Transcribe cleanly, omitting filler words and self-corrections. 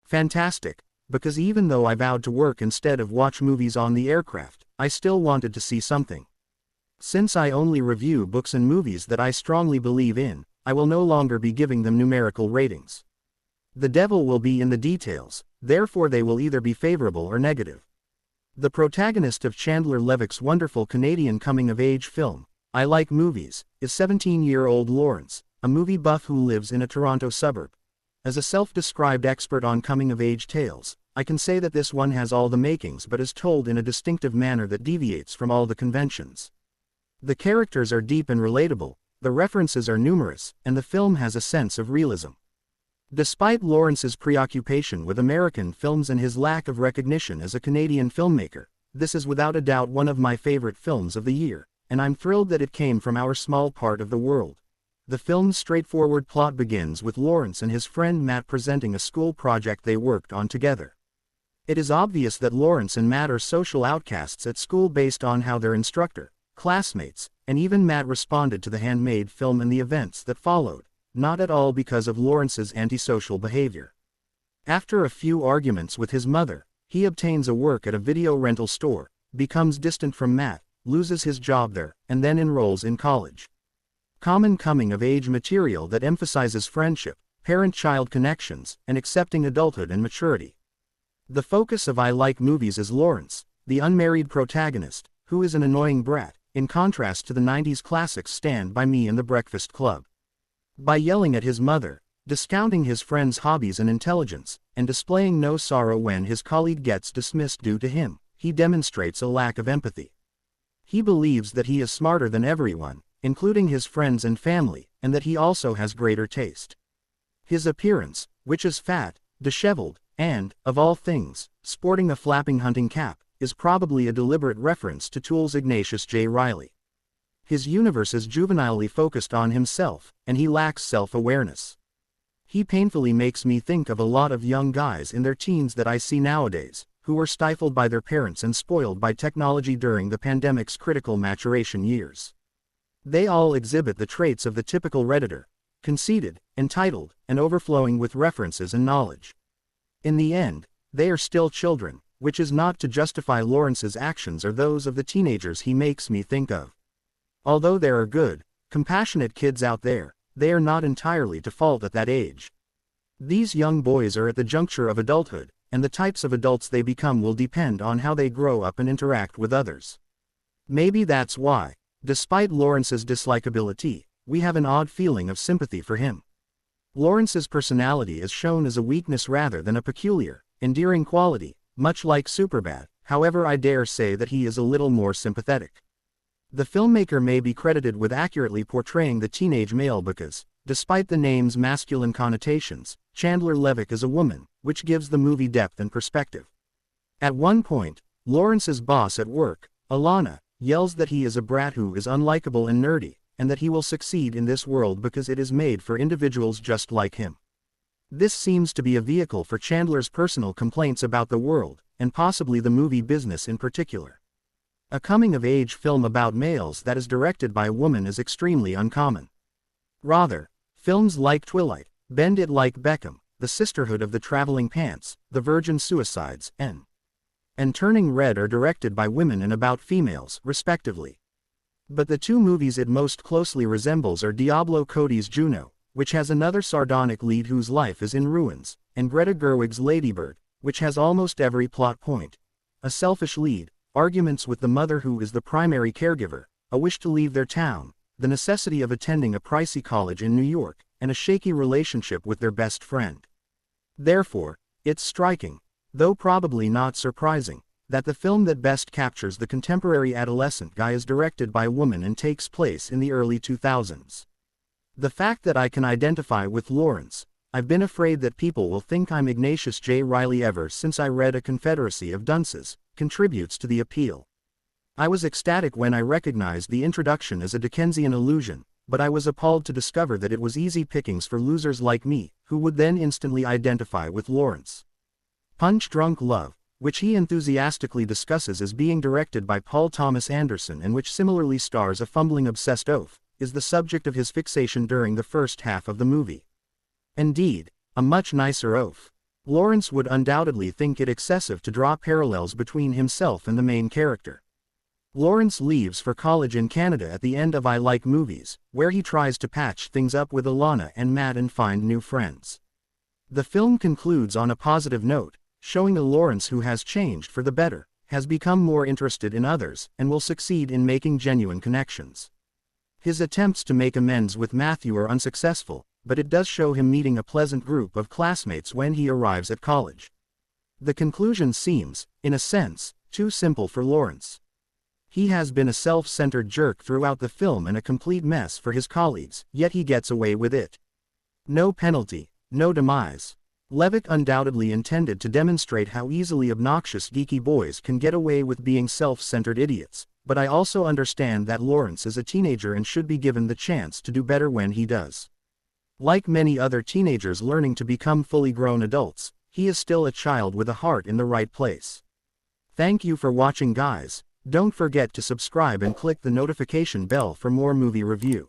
Fantastic, because even though I vowed to work instead of watch movies on the aircraft, I still wanted to see something. Since I only review books and movies that I strongly believe in, I will no longer be giving them numerical ratings. The devil will be in the details, therefore they will either be favorable or negative. The protagonist of Chandler Levick's wonderful Canadian coming-of-age film, I Like Movies, is 17-year-old Lawrence, a movie buff who lives in a Toronto suburb. As a self-described expert on coming-of-age tales, I can say that this one has all the makings but is told in a distinctive manner that deviates from all the conventions. The characters are deep and relatable, the references are numerous, and the film has a sense of realism. Despite Lawrence's preoccupation with American films and his lack of recognition as a Canadian filmmaker, this is without a doubt one of my favorite films of the year, and I'm thrilled that it came from our small part of the world. The film's straightforward plot begins with Lawrence and his friend Matt presenting a school project they worked on together. It is obvious that Lawrence and Matt are social outcasts at school based on how their instructor, classmates, and even Matt responded to the handmade film and the events that followed, not at all because of Lawrence's antisocial behavior. After a few arguments with his mother, he obtains a work at a video rental store, becomes distant from Matt, loses his job there, and then enrolls in college. Common coming-of-age material that emphasizes friendship, parent-child connections, and accepting adulthood and maturity. The focus of I Like Movies is Lawrence, the unmarried protagonist, who is an annoying brat, in contrast to the 90s classics Stand By Me and The Breakfast Club. By yelling at his mother, discounting his friend's hobbies and intelligence, and displaying no sorrow when his colleague gets dismissed due to him, he demonstrates a lack of empathy. He believes that he is smarter than everyone, including his friends and family, and that he also has greater taste. His appearance, which is fat, disheveled, and, of all things, sporting a flapping hunting cap, is probably a deliberate reference to Tool's Ignatius J. Reilly. His universe is juvenilely focused on himself, and he lacks self-awareness. He painfully makes me think of a lot of young guys in their teens that I see nowadays, who were stifled by their parents and spoiled by technology during the pandemic's critical maturation years. They all exhibit the traits of the typical Redditor, conceited, entitled, and overflowing with references and knowledge. In the end, they are still children, which is not to justify Lawrence's actions or those of the teenagers he makes me think of. Although there are good, compassionate kids out there, they are not entirely to fault at that age. These young boys are at the juncture of adulthood, and the types of adults they become will depend on how they grow up and interact with others. Maybe that's why, despite Lawrence's dislikability, we have an odd feeling of sympathy for him. Lawrence's personality is shown as a weakness rather than a peculiar, endearing quality, much like Superbad, however I dare say that he is a little more sympathetic. The filmmaker may be credited with accurately portraying the teenage male because, despite the name's masculine connotations, Chandler Levick is a woman, which gives the movie depth and perspective. At one point, Lawrence's boss at work, Alana, yells that he is a brat who is unlikable and nerdy, and that he will succeed in this world because it is made for individuals just like him. This seems to be a vehicle for Chandler's personal complaints about the world, and possibly the movie business in particular. A coming-of-age film about males that is directed by a woman is extremely uncommon. Rather, films like Twilight, Bend It Like Beckham, The Sisterhood of the Traveling Pants, The Virgin Suicides, and Turning Red are directed by women and about females, respectively. But the two movies it most closely resembles are Diablo Cody's Juno, which has another sardonic lead whose life is in ruins, and Greta Gerwig's Lady Bird, which has almost every plot point. A selfish lead, arguments with the mother who is the primary caregiver, a wish to leave their town, the necessity of attending a pricey college in New York, and a shaky relationship with their best friend. Therefore, it's striking, though probably not surprising, that the film that best captures the contemporary adolescent guy is directed by a woman and takes place in the early 2000s. The fact that I can identify with Lawrence, I've been afraid that people will think I'm Ignatius J. Reilly ever since I read A Confederacy of Dunces, contributes to the appeal. I was ecstatic when I recognized the introduction as a Dickensian allusion, but I was appalled to discover that it was easy pickings for losers like me, who would then instantly identify with Lawrence. Punch Drunk Love, which he enthusiastically discusses as being directed by Paul Thomas Anderson and which similarly stars a fumbling obsessed oaf, is the subject of his fixation during the first half of the movie. Indeed, a much nicer oaf. Lawrence would undoubtedly think it excessive to draw parallels between himself and the main character. Lawrence leaves for college in Canada at the end of I Like Movies, where he tries to patch things up with Alana and Matt and find new friends. The film concludes on a positive note, showing a Lawrence who has changed for the better, has become more interested in others, and will succeed in making genuine connections. His attempts to make amends with Matthew are unsuccessful, but it does show him meeting a pleasant group of classmates when he arrives at college. The conclusion seems, in a sense, too simple for Lawrence. He has been a self-centered jerk throughout the film and a complete mess for his colleagues, yet he gets away with it. No penalty, no demise. Levick undoubtedly intended to demonstrate how easily obnoxious geeky boys can get away with being self-centered idiots, but I also understand that Lawrence is a teenager and should be given the chance to do better when he does. Like many other teenagers learning to become fully grown adults, he is still a child with a heart in the right place. Thank you for watching, guys. Don't forget to subscribe and click the notification bell for more movie review.